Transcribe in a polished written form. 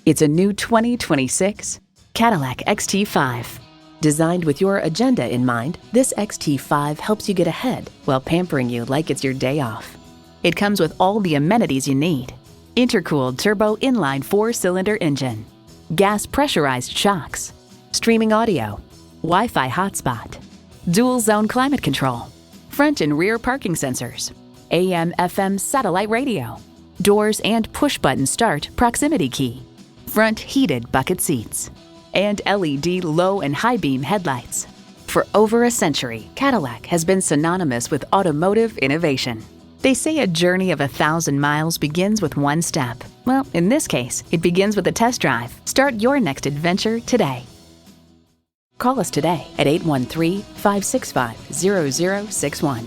It's a new 2026 Cadillac XT5. Designed with your agenda in mind, this XT5 helps you get ahead while pampering you like it's your day off. It comes with all the amenities you need. Intercooled turbo inline 4-cylinder engine, gas pressurized shocks, streaming audio, Wi-Fi hotspot, dual zone climate control, front and rear parking sensors, AM/FM satellite radio, doors and push-button start proximity key, front heated bucket seats, and LED low and high beam headlights. For over a century, Cadillac has been synonymous with automotive innovation. They say a journey of 1,000 miles begins with one step. Well, in this case, it begins with a test drive. Start your next adventure today. Call us today at 813-565-0061.